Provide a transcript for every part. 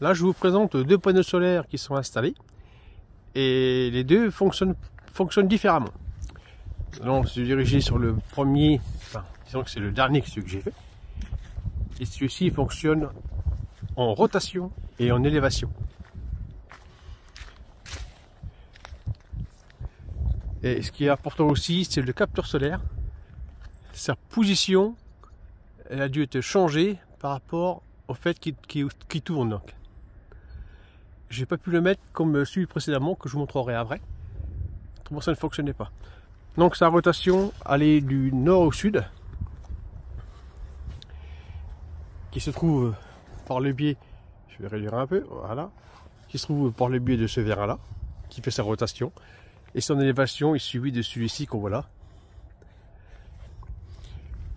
Là, je vous présente deux panneaux solaires qui sont installés et les deux fonctionnent différemment. Donc, je suis dirigé sur le premier, enfin, disons que c'est le dernier que j'ai fait. Et celui-ci fonctionne en rotation et en élévation. Et ce qui est important aussi, c'est le capteur solaire. Sa position, elle a dû être changée par rapport au fait qu'il tourne. J'ai pas pu le mettre comme celui précédemment que je vous montrerai après. Comment ça ne fonctionnait pas. Donc sa rotation allait du nord au sud, qui se trouve par le biais, je vais réduire un peu, voilà, qui se trouve par le biais de ce vérin-là, qui fait sa rotation, et son élévation est suivie de celui-ci qu'on voit là.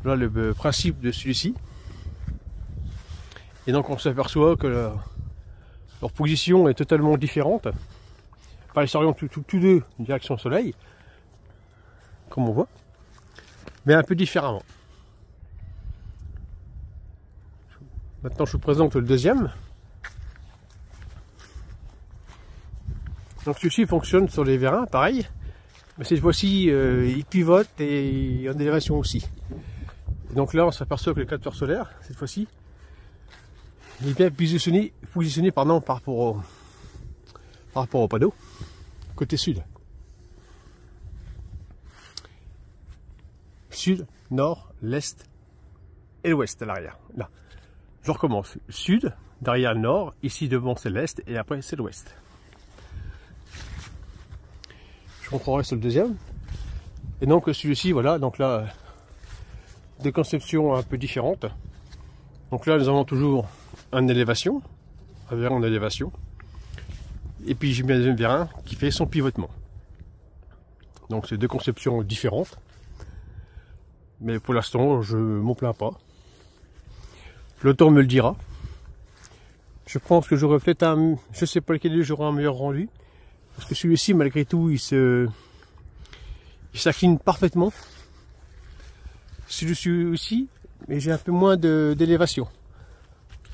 Voilà le principe de celui-ci. Et donc on s'aperçoit que leur position est totalement différente. Enfin, ils s'orientent tous deux en direction soleil, comme on voit, mais un peu différemment. Maintenant je vous présente le deuxième. Donc celui-ci fonctionne sur les vérins, pareil, mais cette fois-ci il pivote et en élévation aussi. Et donc là on s'aperçoit que le capteur solaire, cette fois-ci, il est bien positionné par rapport au panneau, côté sud. Sud, nord, l'est et l'ouest à l'arrière. Là, je recommence. Sud, derrière le nord, ici devant c'est l'est et après c'est l'ouest. Je reprendrai sur le deuxième. Et donc celui-ci, voilà, donc là, des conceptions un peu différentes. Donc là, nous avons toujours une élévation, un vérin en élévation. Et puis j'ai mis un deuxième vérin qui fait son pivotement. Donc c'est deux conceptions différentes. Mais pour l'instant, je ne m'en plains pas. Le temps me le dira. Je pense que j'aurais peut-être je sais pas lequel j'aurai un meilleur rendu. Parce que celui-ci, malgré tout, il s'incline parfaitement. Celui-ci aussi, mais j'ai un peu moins d'élévation.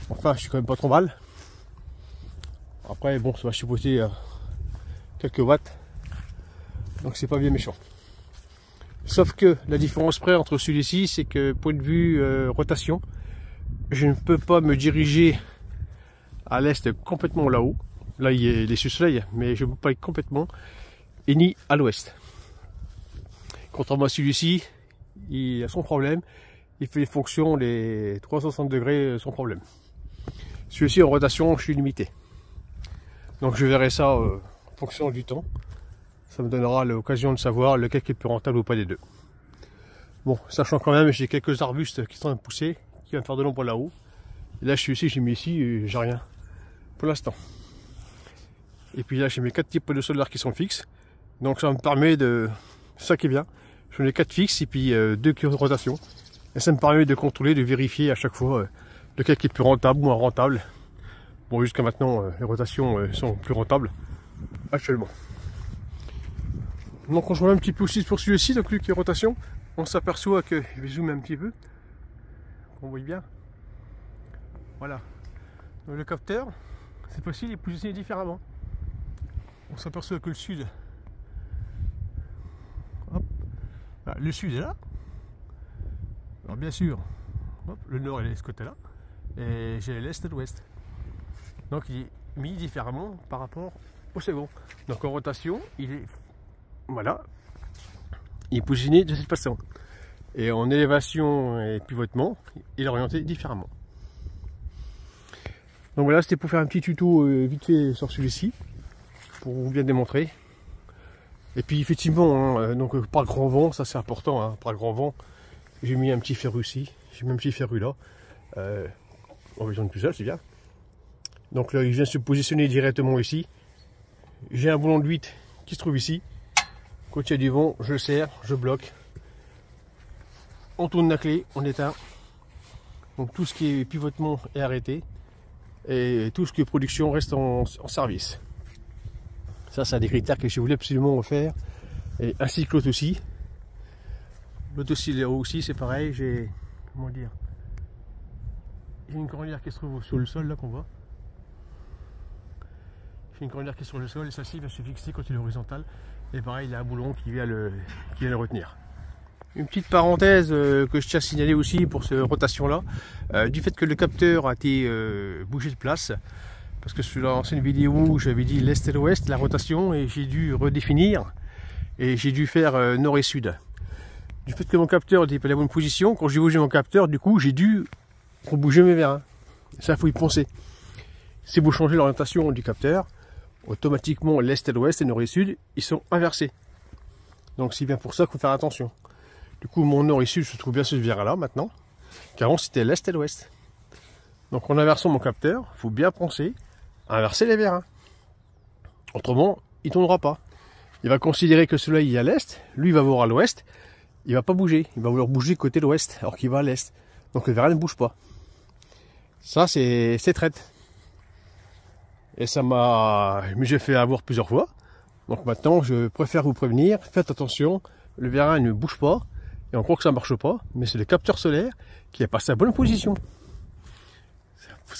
Enfin, je suis quand même pas trop mal. Après, bon, ça va chipoter quelques watts. Donc c'est pas bien méchant. Sauf que la différence près entre celui-ci, c'est que point de vue rotation, je ne peux pas me diriger à l'est complètement là-haut. Là, il est sous soleil, mais je ne peux pas être complètement, et ni à l'ouest. Contrairement à celui-ci, il a son problème. Il fait les fonctions, les 360 degrés sans problème. Celui-ci en rotation, je suis limité. Donc je verrai ça en fonction du temps. Ça me donnera l'occasion de savoir lequel est le plus rentable ou pas des deux. Bon, sachant quand même, j'ai quelques arbustes qui sont en train de pousser, qui vont me faire de l'ombre là-haut. Et là, je suis ici, j'ai mis ici, et j'ai rien pour l'instant. Et puis là, j'ai mes 4 types de solaires qui sont fixes. Donc ça me permet de... C'est ça qui est bien. J'en ai 4 fixes et puis 2 qui ont de rotation. Et ça me permet de contrôler, de vérifier à chaque fois lequel est plus rentable ou moins rentable. Bon, jusqu'à maintenant, les rotations sont plus rentables actuellement. Donc on joue un petit peu aussi pour celui-ci, donc lui qui est rotation. On s'aperçoit que, je vais zoomer un petit peu, on voit bien. Voilà. Donc, le capteur, cette fois-ci, il est positionné différemment. On s'aperçoit que le sud, hop, voilà, le sud est là. Alors bien sûr, hop, le nord est de ce côté-là, et j'ai l'est et l'ouest. Donc il est mis différemment par rapport au second. Donc en rotation, il est, voilà, il est positionné de cette façon. Et en élévation et pivotement, il est orienté différemment. Donc voilà, c'était pour faire un petit tuto vite fait sur celui-ci, pour vous bien démontrer. Et puis effectivement, hein, donc par grand vent, ça c'est important, hein, par grand vent, j'ai mis un petit ferru ici, j'ai mis un petit ferru là, en besoin de tout seul, c'est bien. Donc là, il vient se positionner directement ici. J'ai un boulon de 8 qui se trouve ici. Quand il y a du vent, je le serre, je bloque. On tourne la clé, on éteint. Donc tout ce qui est pivotement est arrêté. Et tout ce qui est production reste en service. Ça, c'est un des critères que je voulais absolument faire. Et ainsi que l'autre aussi. L'autre aussi, là aussi, c'est pareil. J'ai, comment dire, il y a une cornière qui se trouve sur le sol là qu'on voit. J'ai une cornière qui est sur le sol et celle-ci va se fixer quand il est horizontal. Et pareil, il y a un boulon qui vient le retenir. Une petite parenthèse que je tiens à signaler aussi pour cette rotation-là, du fait que le capteur a été bougé de place, parce que sur l'ancienne vidéo, j'avais dit l'est et l'ouest, la rotation, et j'ai dû redéfinir, et j'ai dû faire nord et sud. Du fait que mon capteur n'était pas à la bonne position, quand j'ai bougé mon capteur, du coup, j'ai dû rebouger mes vérins. Ça, il faut y penser. Si vous changez l'orientation du capteur, automatiquement l'est et l'ouest et nord et sud, ils sont inversés. Donc c'est bien pour ça qu'il faut faire attention. Du coup, mon nord et sud se trouve bien sur ce vérin-là maintenant, qu'avant c'était l'est et l'ouest. Donc en inversant mon capteur, il faut bien penser à inverser les vérins. Autrement, il ne tournera pas. Il va considérer que celui-là il est à l'est, lui il va voir à l'ouest, il va pas bouger. Il va vouloir bouger côté l'ouest, alors qu'il va à l'est. Donc le vérin ne bouge pas. Ça c'est traite. Et ça m'a... j'ai fait avoir plusieurs fois. Donc maintenant, je préfère vous prévenir, faites attention, le vérin ne bouge pas, et on croit que ça ne marche pas, mais c'est le capteur solaire qui a passé à bonne position.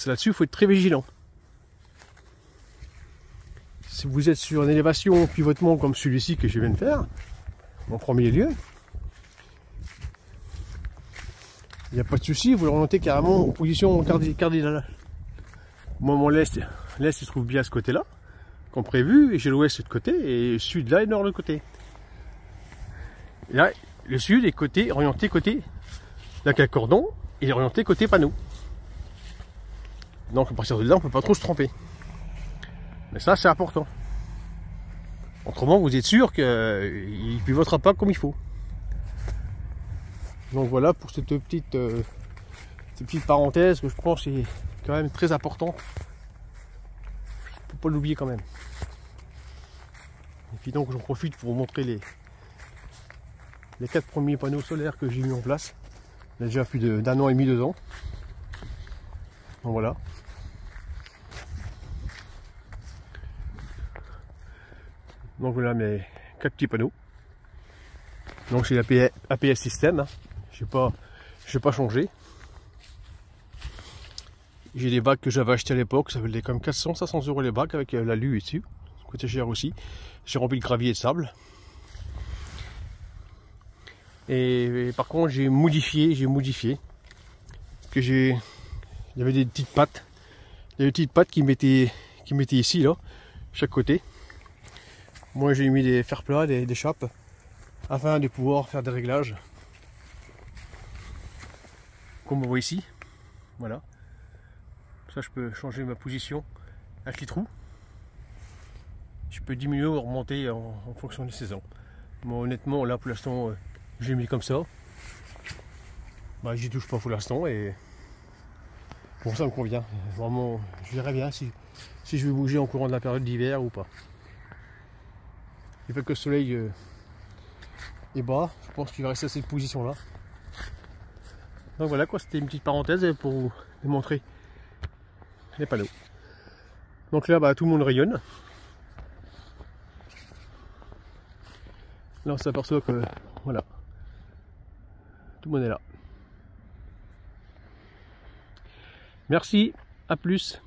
Là-dessus, il faut être très vigilant. Si vous êtes sur une élévation pivotement comme celui-ci que je viens de faire, en premier lieu, il n'y a pas de souci, vous l'orientez carrément en position cardinale. Moi, mon l'est se trouve bien à ce côté-là, comme prévu, et j'ai l'ouest de côté, et le sud là et le nord de côté. Et là, le sud est orienté côté, là quel cordon, il est orienté côté panneau. Donc à partir de là, on ne peut pas trop se tromper. Mais ça, c'est important. Autrement, vous êtes sûr qu'il ne pivotera pas comme il faut. Donc voilà pour cette petite parenthèse que je pense est quand même très importante. Faut pas l'oublier quand même. Et puis donc j'en profite pour vous montrer les 4 premiers panneaux solaires que j'ai mis en place. Il y a déjà plus d'un an et demi, 2 ans. Donc voilà. Donc voilà mes 4 petits panneaux. Donc c'est l'APS système. Hein. Je n'ai pas changé. J'ai des bacs que j'avais acheté à l'époque, ça valait comme 400-500 € les bacs avec l'alu dessus. Ça coûtait cher aussi. J'ai rempli de gravier et de sable. Et par contre j'ai modifié. Que il y avait des petites pattes. Il y avait des petites pattes qui mettaient ici là, chaque côté. Moi j'ai mis des fers plats, des chapes, afin de pouvoir faire des réglages. Comme vous voyez ici. Voilà. Ça je peux changer ma position avec les trous. Je peux diminuer ou remonter en fonction des saisons. Moi honnêtement là pour l'instant j'ai mis comme ça. Bah, j'y touche pas pour l'instant et bon ça me convient. Vraiment je verrai bien si je vais bouger en courant de la période d'hiver ou pas. Il fait que le soleil est bas, je pense qu'il va rester à cette position là. Donc voilà quoi, c'était une petite parenthèse pour vous montrer les panneaux. Donc là bah, tout le monde rayonne. Là on s'aperçoit que voilà, tout le monde est là. Merci, à plus.